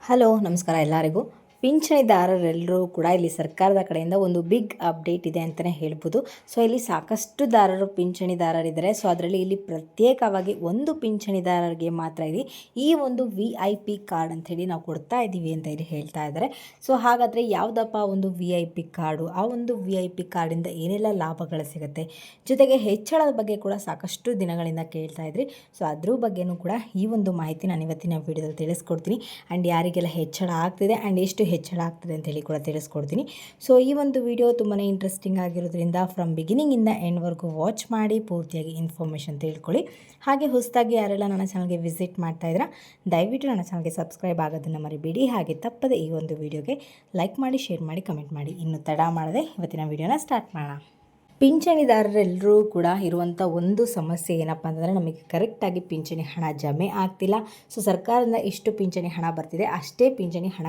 Hello ನಮಸ್ಕಾರ ಎಲ್ಲರಿಗೂ. ಪಿಂಚಣಿದಾರರೆಲ್ಲರೂ ಕೂಡ ಇಲ್ಲಿ ಸರ್ಕಾರದ ಕಡೆಯಿಂದ ಒಂದು ಬಿಗ್ ಅಪ್ಡೇಟ್ ಇದೆ ಅಂತಲೇ ಹೇಳ್ಬೋದು. ಸೊ ಇಲ್ಲಿ ಸಾಕಷ್ಟು ಪಿಂಚಣಿದಾರರಿದ್ದಾರೆ. ಸೊ ಅದರಲ್ಲಿ ಇಲ್ಲಿ ಪ್ರತ್ಯೇಕವಾಗಿ ಒಂದು ಪಿಂಚಣಿದಾರರಿಗೆ ಮಾತ್ರ ಇಲ್ಲಿ ಈ ಒಂದು VIP ಕಾರ್ಡ್ ಅಂಥೇಳಿ ನಾವು ಕೊಡ್ತಾ ಇದ್ದೀವಿ ಅಂತ ಇಲ್ಲಿ ಹೇಳ್ತಾ ಇದ್ದಾರೆ. ಸೊ ಹಾಗಾದರೆ ಯಾವುದಪ್ಪ ಒಂದು VIP ಕಾರ್ಡು, ಆ ಒಂದು VIP ಕಾರ್ಡಿಂದ ಏನೆಲ್ಲ ಲಾಭಗಳು ಸಿಗುತ್ತೆ, ಜೊತೆಗೆ ಹೆಚ್ಚಳದ ಬಗ್ಗೆ ಕೂಡ ಸಾಕಷ್ಟು ದಿನಗಳಿಂದ ಕೇಳ್ತಾ ಇದ್ರಿ. ಸೊ ಅದ್ರ ಬಗ್ಗೆನೂ ಕೂಡ ಈ ಒಂದು ಮಾಹಿತಿ ನಾನು ಇವತ್ತಿನ ವಿಡಿಯೋದಲ್ಲಿ ತಿಳಿಸ್ಕೊಡ್ತೀನಿ. ಆ್ಯಂಡ್ ಯಾರಿಗೆಲ್ಲ ಹೆಚ್ಚಳ ಆಗ್ತಿದೆ ಆ್ಯಂಡ್ ಎಷ್ಟು ಹೆಚ್ಚಳ ಆಗ್ತದೆ ಅಂತೇಳಿ ಕೂಡ ತಿಳಿಸ್ಕೊಡ್ತೀನಿ. ಸೊ ಈ ಒಂದು ವಿಡಿಯೋ ತುಂಬಾ ಇಂಟ್ರೆಸ್ಟಿಂಗ್ ಆಗಿರೋದ್ರಿಂದ ಫ್ರಮ್ ಬಿಗಿನಿಂಗಿಂದ ಎಂಡ್ವರೆಗೂ ವಾಚ್ ಮಾಡಿ ಪೂರ್ತಿಯಾಗಿ ಇನ್ಫಾರ್ಮೇಷನ್ ತಿಳ್ಕೊಳ್ಳಿ. ಹಾಗೆ ಹೊಸದಾಗಿ ಯಾರೆಲ್ಲ ನನ್ನ ಚಾನಲ್ಗೆ ವಿಸಿಟ್ ಮಾಡ್ತಾ ಇದ್ದೀರಾ, ದಯವಿಟ್ಟು ನನ್ನ ಚಾನಲ್ಗೆ ಸಬ್ಸ್ಕ್ರೈಬ್ ಆಗೋದನ್ನು ಮರಿಬೇಡಿ. ಹಾಗೆ ತಪ್ಪದೆ ಈ ಒಂದು ವಿಡಿಯೋಗೆ ಲೈಕ್ ಮಾಡಿ, ಶೇರ್ ಮಾಡಿ, ಕಮೆಂಟ್ ಮಾಡಿ. ಇನ್ನು ತಡ ಮಾಡದೆ ಇವತ್ತಿನ ವಿಡಿಯೋನ ಸ್ಟಾರ್ಟ್ ಮಾಡೋಣ. ಪಿಂಚಣಿದಾರರೆಲ್ಲರೂ ಕೂಡ ಇರುವಂಥ ಒಂದು ಸಮಸ್ಯೆ ಏನಪ್ಪ ಅಂತಂದರೆ, ನಮಗೆ ಕರೆಕ್ಟಾಗಿ ಪಿಂಚಣಿ ಹಣ ಜಮೆ ಆಗ್ತಿಲ್ಲ. ಸೊ ಸರ್ಕಾರದಿಂದ ಇಷ್ಟು ಪಿಂಚಣಿ ಹಣ ಬರ್ತಿದೆ, ಅಷ್ಟೇ ಪಿಂಚಣಿ ಹಣ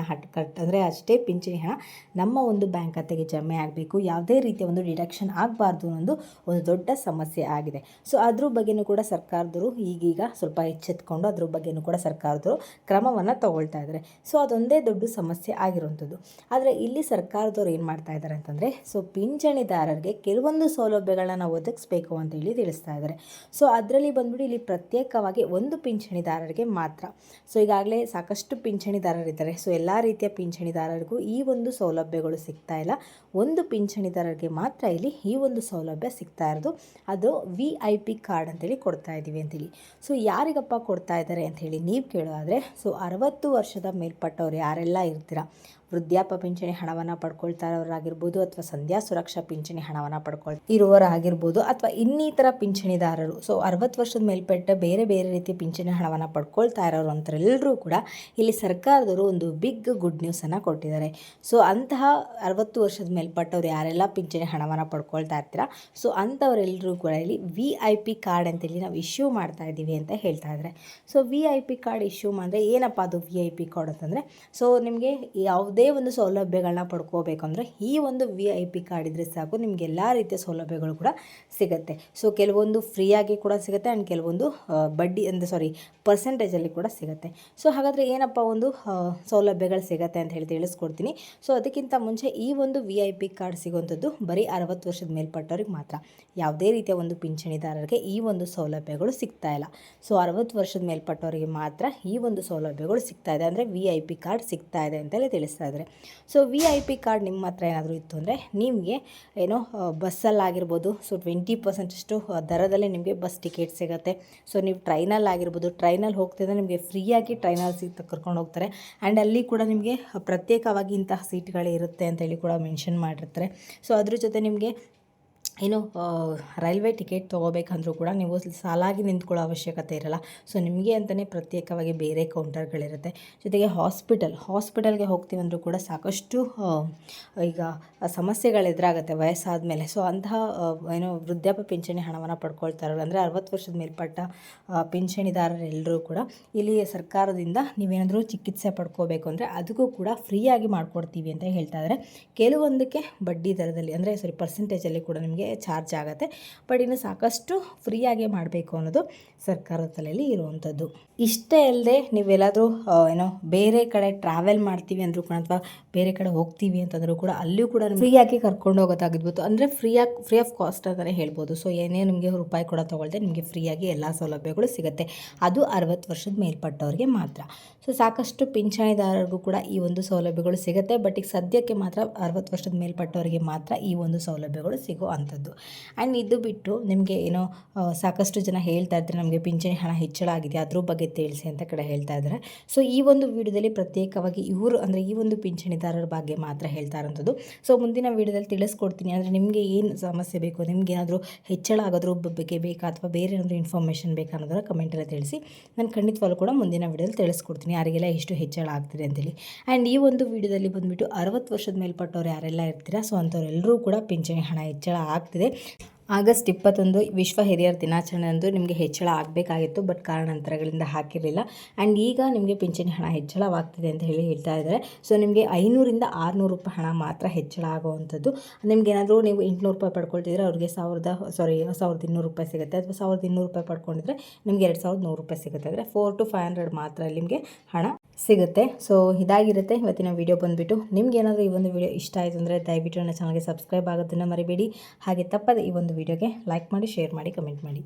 ಅಷ್ಟೇ ಪಿಂಚಣಿ ಹಣ ನಮ್ಮ ಒಂದು ಬ್ಯಾಂಕ್ ಖಾತೆಗೆ ಜಮೆ ಆಗಬೇಕು. ಯಾವುದೇ ರೀತಿಯ ಒಂದು ಡಿಡಕ್ಷನ್ ಆಗಬಾರ್ದು ಅನ್ನೋದು ಒಂದು ದೊಡ್ಡ ಸಮಸ್ಯೆ ಆಗಿದೆ. ಸೊ ಅದ್ರ ಬಗ್ಗೆಯೂ ಕೂಡ ಸರ್ಕಾರದವರು ಈಗೀಗ ಸ್ವಲ್ಪ ಎಚ್ಚೆತ್ಕೊಂಡು ಅದ್ರ ಬಗ್ಗೆಯೂ ಕೂಡ ಸರ್ಕಾರದವರು ಕ್ರಮವನ್ನು ತಗೊಳ್ತಾ ಇದ್ದಾರೆ. ಸೊ ಅದೊಂದೇ ದೊಡ್ಡ ಸಮಸ್ಯೆ ಆಗಿರುವಂಥದ್ದು. ಆದರೆ ಇಲ್ಲಿ ಸರ್ಕಾರದವ್ರು ಏನು ಮಾಡ್ತಾ ಇದ್ದಾರೆ ಅಂತಂದರೆ, ಸೊ ಪಿಂಚಣಿದಾರರಿಗೆ ಕೆಲವೊಂದು ಸೌಲಭ್ಯಗಳನ್ನ ನಾವು ಒದಗಿಸ್ಬೇಕು ಅಂತ ಹೇಳಿ ತಿಳಿಸ್ತಾ ಇದ್ದಾರೆ. ಸೊ ಅದರಲ್ಲಿ ಬಂದ್ಬಿಟ್ಟು ಇಲ್ಲಿ ಪ್ರತ್ಯೇಕವಾಗಿ ಒಂದು ಪಿಂಚಣಿದಾರರಿಗೆ ಮಾತ್ರ. ಸೊ ಈಗಾಗಲೇ ಸಾಕಷ್ಟು ಪಿಂಚಣಿದಾರರಿದ್ದಾರೆ. ಸೊ ಎಲ್ಲ ರೀತಿಯ ಪಿಂಚಣಿದಾರರಿಗೂ ಈ ಒಂದು ಸೌಲಭ್ಯಗಳು ಸಿಗ್ತಾ ಇಲ್ಲ. ಒಂದು ಪಿಂಚಣಿದಾರರಿಗೆ ಮಾತ್ರ ಇಲ್ಲಿ ಈ ಒಂದು ಸೌಲಭ್ಯ ಸಿಗ್ತಾ ಇರೋದು. ಅದು VIP ಕಾರ್ಡ್ ಅಂತೇಳಿ ಕೊಡ್ತಾ ಇದ್ದೀವಿ ಅಂತೇಳಿ. ಸೊ ಯಾರಿಗಪ್ಪ ಕೊಡ್ತಾ ಇದ್ದಾರೆ ಅಂಥೇಳಿ ನೀವು ಕೇಳೋದಾದರೆ, ಸೊ 60 ವರ್ಷದ ಮೇಲ್ಪಟ್ಟವ್ರು ಯಾರೆಲ್ಲ ಇರ್ತೀರಾ, ವೃದ್ಧಾಪ್ಯ ಪಿಂಚಣಿ ಹಣವನ್ನು ಪಡ್ಕೊಳ್ತಾ ಇರೋರಾಗಿರ್ಬೋದು, ಅಥವಾ ಸಂಧ್ಯಾ ಸುರಕ್ಷಾ ಪಿಂಚಣಿ ಹಣವನ್ನು ಇರುವವರಾಗಿರ್ಬೋದು, ಅಥವಾ ಇನ್ನಿತರ ಪಿಂಚಣಿದಾರರು, ಸೊ 60 ವರ್ಷದ ಮೇಲ್ಪಟ್ಟ ಬೇರೆ ಬೇರೆ ರೀತಿಯ ಪಿಂಚಣಿ ಹಣವನ್ನು ಪಡ್ಕೊಳ್ತಾ ಇರೋರು ಅಂಥರೆಲ್ಲರೂ ಕೂಡ ಇಲ್ಲಿ ಸರ್ಕಾರದವರು ಒಂದು ಬಿಗ್ ಗುಡ್ ನ್ಯೂಸನ್ನು ಕೊಟ್ಟಿದ್ದಾರೆ. ಸೊ ಅಂತಹ 60 ವರ್ಷದ ಮೇಲ್ಪಟ್ಟವ್ರು ಯಾರೆಲ್ಲ ಪಿಂಚಣಿ ಹಣವನ್ನು ಪಡ್ಕೊಳ್ತಾ ಇರ್ತೀರಾ, ಸೊ ಅಂಥವರೆಲ್ಲರೂ ಕೂಡ ಇಲ್ಲಿ VIP ಕಾರ್ಡ್ ಅಂತೇಳಿ ನಾವು ಇಶ್ಯೂ ಮಾಡ್ತಾ ಇದ್ದೀವಿ ಅಂತ ಹೇಳ್ತಾ ಇದ್ದಾರೆ. ಸೊ VIP ಕಾರ್ಡ್ ಇಶ್ಯೂ ಅಂದರೆ ಏನಪ್ಪ ಅದು VIP ಕಾರ್ಡ್ ಅಂತಂದರೆ, ಸೊ ನಿಮಗೆ ಯಾವುದೇ ಒಂದು ಸೌಲಭ್ಯಗಳನ್ನ ಪಡ್ಕೋಬೇಕಂದ್ರೆ ಈ ಒಂದು VIP ಕಾರ್ಡ್ ಇದ್ದರೆ ಸಾಕು, ನಿಮಗೆ ಎಲ್ಲ ರೀತಿಯ ಸೌಲಭ್ಯಗಳು ಕೂಡ ಸಿಗುತ್ತೆ. ಸೊ ಕೆಲವೊಂದು ಫ್ರೀಯಾಗಿ ಕೂಡ ಸಿಗುತ್ತೆ ಆ್ಯಂಡ್ ಕೆಲವೊಂದು ಪರ್ಸೆಂಟೇಜಲ್ಲಿ ಕೂಡ ಸಿಗುತ್ತೆ. ಸೊ ಹಾಗಾದರೆ ಏನಪ್ಪ ಒಂದು ಸೌಲಭ್ಯಗಳು ಸಿಗುತ್ತೆ ಅಂತ ಹೇಳಿ ತಿಳಿಸ್ಕೊಡ್ತೀನಿ. ಸೊ ಅದಕ್ಕಿಂತ ಮುಂಚೆ ಈ ಒಂದು VIP ಕಾರ್ಡ್ ಸಿಗುವಂಥದ್ದು ಬರೀ 60 ವರ್ಷದ ಮೇಲ್ಪಟ್ಟವ್ರಿಗೆ ಮಾತ್ರ. ಯಾವುದೇ ರೀತಿಯ ಒಂದು ಪಿಂಚಣಿದಾರರಿಗೆ ಈ ಒಂದು ಸೌಲಭ್ಯಗಳು ಸಿಗ್ತಾ ಇಲ್ಲ. ಸೊ 60 ವರ್ಷದ ಮೇಲ್ಪಟ್ಟವರಿಗೆ ಮಾತ್ರ ಈ ಒಂದು ಸೌಲಭ್ಯಗಳು ಸಿಗ್ತಾ ಇದೆ, ಅಂದರೆ VIP ಕಾರ್ಡ್ ಸಿಗ್ತಾ ಇದೆ ಅಂತೇಳಿ ತಿಳಿಸ್ತಾ ಇದ್ದಾರೆ. ಸೊ VIP ಕಾರ್ಡ್ ನಿಮ್ಮ ಹತ್ರ ಏನಾದರೂ ಇತ್ತು ಅಂದರೆ ನಿಮಗೆ ಏನೋ ಬಸ್ಸಲ್ಲಾಗಿರ್ಬೋದು, ಸೊ 20% ಅಷ್ಟು ದರದಲ್ಲೇ ನಿಮಗೆ ಬಸ್ ಟಿಕೆಟ್ ಸಿಗುತ್ತೆ. ಸೊ ನೀವು ಟ್ರೈನಲ್ಲಾಗಿರ್ಬೋದು, ಟ್ರೈನಲ್ಲಿ ಹೋಗ್ತಿದ್ರೆ ನಿಮಗೆ ಫ್ರೀಯಾಗಿ ಟ್ರೈನಲ್ಲಿ ಕರ್ಕೊಂಡು ಹೋಗ್ತಾರೆ. ಆ್ಯಂಡ್ ಅಲ್ಲಿ ಕೂಡ ನಿಮಗೆ ಪ್ರತ್ಯೇಕವಾಗಿ ಇಂತಹ ಸೀಟ್ಗಳೇ ಇರುತ್ತೆ ಅಂತೇಳಿ ಕೂಡ ಮೆನ್ಷನ್ ಮಾಡಿರ್ತಾರೆ. ಸೊ ಅದ್ರ ಜೊತೆ ನಿಮಗೆ ಏನು ರೈಲ್ವೆ ಟಿಕೆಟ್ ತೊಗೋಬೇಕಂದ್ರೂ ಕೂಡ ನೀವು ಸಾಲಾಗಿ ನಿಂತ್ಕೊಳ್ಳೋ ಅವಶ್ಯಕತೆ ಇರಲ್ಲ. ಸೊ ನಿಮಗೆ ಅಂತಲೇ ಪ್ರತ್ಯೇಕವಾಗಿ ಬೇರೆ ಕೌಂಟರ್ಗಳಿರುತ್ತೆ. ಜೊತೆಗೆ ಹಾಸ್ಪಿಟಲ್ಗೆ ಹೋಗ್ತೀವಂದ್ರೂ ಕೂಡ ಸಾಕಷ್ಟು ಈಗ ಸಮಸ್ಯೆಗಳು ಎದುರಾಗುತ್ತೆ ವಯಸ್ಸಾದ ಮೇಲೆ. ಸೊ ಅಂತಹ ವೃದ್ಧಾಪ್ಯ ಪಿಂಚಣಿ ಹಣವನ್ನು ಪಡ್ಕೊಳ್ತಾ ಇರೋರು, ಅಂದರೆ 60 ವರ್ಷದ ಮೇಲ್ಪಟ್ಟ ಪಿಂಚಣಿದಾರರೆಲ್ಲರೂ ಕೂಡ ಇಲ್ಲಿ ಸರ್ಕಾರದಿಂದ ನೀವೇನಾದರೂ ಚಿಕಿತ್ಸೆ ಪಡ್ಕೋಬೇಕು ಅಂದರೆ ಅದಕ್ಕೂ ಕೂಡ ಫ್ರೀಯಾಗಿ ಮಾಡಿಕೊಡ್ತೀವಿ ಅಂತ ಹೇಳ್ತಾ ಇದ್ದಾರೆ. ಕೆಲವೊಂದಕ್ಕೆ ಬಡ್ಡಿ ದರದಲ್ಲಿ, ಅಂದರೆ ಪರ್ಸೆಂಟೇಜಲ್ಲಿ ಕೂಡ ನಿಮಗೆ ಚಾರ್ಜ್ ಆಗುತ್ತೆ. ಬಟ್ ಇನ್ನು ಸಾಕಷ್ಟು ಫ್ರೀಯಾಗಿ ಮಾಡಬೇಕು ಅನ್ನೋದು ಸರ್ಕಾರದ ತಲೆಯಲ್ಲಿ ಇರುವಂಥದ್ದು. ಇಷ್ಟೇ ಅಲ್ಲದೆ ನೀವೆಲ್ಲಾದರೂ ಬೇರೆ ಕಡೆ ಟ್ರಾವೆಲ್ ಮಾಡ್ತೀವಿ ಅಂದರೂ ಕೂಡ, ಅಥವಾ ಬೇರೆ ಕಡೆ ಹೋಗ್ತೀವಿ ಅಂತಂದರೂ ಕೂಡ ಅಲ್ಲಿಯೂ ಕೂಡ ಫ್ರೀಯಾಗಿ ಕರ್ಕೊಂಡು ಹೋಗೋದಾಗಿರ್ಬೋದು, ಅಂದರೆ ಫ್ರೀ ಆಫ್ ಕಾಸ್ಟ್ ಅಂತಲೇ ಹೇಳ್ಬೋದು. ಸೊ ಏನೇ ನಿಮಗೆ ರೂಪಾಯಿ ಕೂಡ ತೊಗೊಳ್ದೆ ನಿಮಗೆ ಫ್ರೀಯಾಗಿ ಎಲ್ಲ ಸೌಲಭ್ಯಗಳು ಸಿಗುತ್ತೆ. ಅದು 60 ವರ್ಷದ ಮೇಲ್ಪಟ್ಟವ್ರಿಗೆ ಮಾತ್ರ. ಸೊ ಸಾಕಷ್ಟು ಪಿಂಚಣಿದಾರರಿಗೂ ಕೂಡ ಈ ಒಂದು ಸೌಲಭ್ಯಗಳು ಸಿಗುತ್ತೆ. ಬಟ್ ಈಗ ಸದ್ಯಕ್ಕೆ ಮಾತ್ರ 60 ವರ್ಷದ ಮೇಲ್ಪಟ್ಟವರಿಗೆ ಮಾತ್ರ ಈ ಒಂದು ಸೌಲಭ್ಯಗಳು ಸಿಗೋ ಅಂಥದ್ದು. ಆ್ಯಂಡ್ ಇದು ಬಿಟ್ಟು ನಿಮಗೆ ಸಾಕಷ್ಟು ಜನ ಹೇಳ್ತಾ ಇದ್ದಾರೆ, ನಮಗೆ ಪಿಂಚಣಿ ಹಣ ಹೆಚ್ಚಳ ಆಗಿದೆ, ಅದ್ರ ಬಗ್ಗೆ ತಿಳಿಸಿ ಅಂತ ಕಡೆ ಹೇಳ್ತಾ ಇದ್ದಾರೆ. ಸೊ ಈ ಒಂದು ವಿಡಿಯೋದಲ್ಲಿ ಪ್ರತ್ಯೇಕವಾಗಿ ಇವರು, ಅಂದರೆ ಈ ಒಂದು ಪಿಂಚಣಿದಾರರ ಬಗ್ಗೆ ಮಾತ್ರ ಹೇಳ್ತಾ ಇರೋಂಥದ್ದು. ಸೊ ಮುಂದಿನ ವಿಡಿಯೋದಲ್ಲಿ ತಿಳಿಸ್ಕೊಡ್ತೀನಿ. ಅಂದರೆ ನಿಮಗೆ ಏನು ಸಮಸ್ಯೆ ಬೇಕು, ನಿಮ್ಗೆ ಏನಾದರೂ ಹೆಚ್ಚಳ ಆಗೋದ್ರ ಬಗ್ಗೆ ಬೇಕಾ, ಅಥವಾ ಬೇರೆ ಏನಾದರೂ ಇನ್ಫಾರ್ಮೇಷನ್ ಬೇಕಾ ಅನ್ನೋದನ್ನು ಕಮೆಂಟಲ್ಲಿ ತಿಳಿಸಿ. ನಾನು ಖಂಡಿತವಾಗ್ಲೂ ಕೂಡ ಮುಂದಿನ ವಿಡಿಯೋದಲ್ಲಿ ತಿಳಿಸ್ಕೊಡ್ತೀನಿ ಯಾರಿಗೆಲ್ಲ ಎಷ್ಟು ಹೆಚ್ಚಳ ಆಗ್ತಿದೆ ಅಂತೇಳಿ. ಆ್ಯಂಡ್ ಈ ಒಂದು ವಿಡಿಯೋದಲ್ಲಿ ಬಂದುಬಿಟ್ಟು 60 ವರ್ಷದ ಮೇಲ್ಪಟ್ಟವ್ರು ಯಾರೆಲ್ಲ ಇರ್ತೀರಾ, ಸೊ ಅಂಥವರೆಲ್ಲರೂ ಕೂಡ ಪಿಂಚಣಿ ಹಣ ಹೆಚ್ಚಳ ಆಗ್ತಿದೆ. ಆಗಸ್ಟ್ 21 ವಿಶ್ವ ಹಿರಿಯರ ದಿನಾಚರಣೆ ಅಂದು ನಿಮಗೆ ಹೆಚ್ಚಳ ಆಗಬೇಕಾಗಿತ್ತು, ಬಟ್ ಕಾರಣಾಂತರಗಳಿಂದ ಹಾಕಿರಲಿಲ್ಲ. ಆ್ಯಂಡ್ ಈಗ ನಿಮಗೆ ಪಿಂಚಣಿ ಹಣ ಹೆಚ್ಚಳವಾಗ್ತಿದೆ ಅಂತ ಹೇಳ್ತಾ ಇದ್ದಾರೆ. ಸೊ ನಿಮಗೆ 500ರಿಂದ 600 ರೂಪಾಯಿ ಹಣ ಮಾತ್ರ ಹೆಚ್ಚಳ ಆಗುವಂಥದ್ದು. ನಿಮ್ಗೆ ಏನಾದರೂ ನೀವು 800 ರೂಪಾಯಿ ಪಡ್ಕೊಳ್ತಿದ್ರೆ ಅವ್ರಿಗೆ 1200 ರೂಪಾಯಿ ಸಿಗುತ್ತೆ, ಅಥವಾ 1200 ರೂಪಾಯಿ ಪಡ್ಕೊಂಡಿದ್ರೆ ನಿಮಗೆ 2100 ರೂಪಾಯಿ ಸಿಗುತ್ತೆ. ಅಂದರೆ 400 to 500 ಮಾತ್ರ ನಿಮಗೆ ಹಣ ಸಿಗುತ್ತೆ. ಸೊ ಇದಾಗಿರುತ್ತೆ ಇವತ್ತಿನ ವಿಡಿಯೋ ಬಂದುಬಿಟ್ಟು. ನಿಮ್ಗೆ ಏನಾದರೂ ಈ ಒಂದು ವಿಡಿಯೋ ಇಷ್ಟ ಆಯಿತು ಅಂದರೆ ದಯವಿಟ್ಟು ನನ್ನ ಚಾನಲ್ಗೆ ಸಬ್ಸ್ಕ್ರೈಬ್ ಆಗೋದನ್ನು ಮರಿಬೇಡಿ. ಹಾಗೆ ತಪ್ಪದೆ ಈ ಒಂದು ವಿಡಿಯೋಗೆ ಲೈಕ್ ಮಾಡಿ, ಶೇರ್ ಮಾಡಿ, ಕಮೆಂಟ್ ಮಾಡಿ.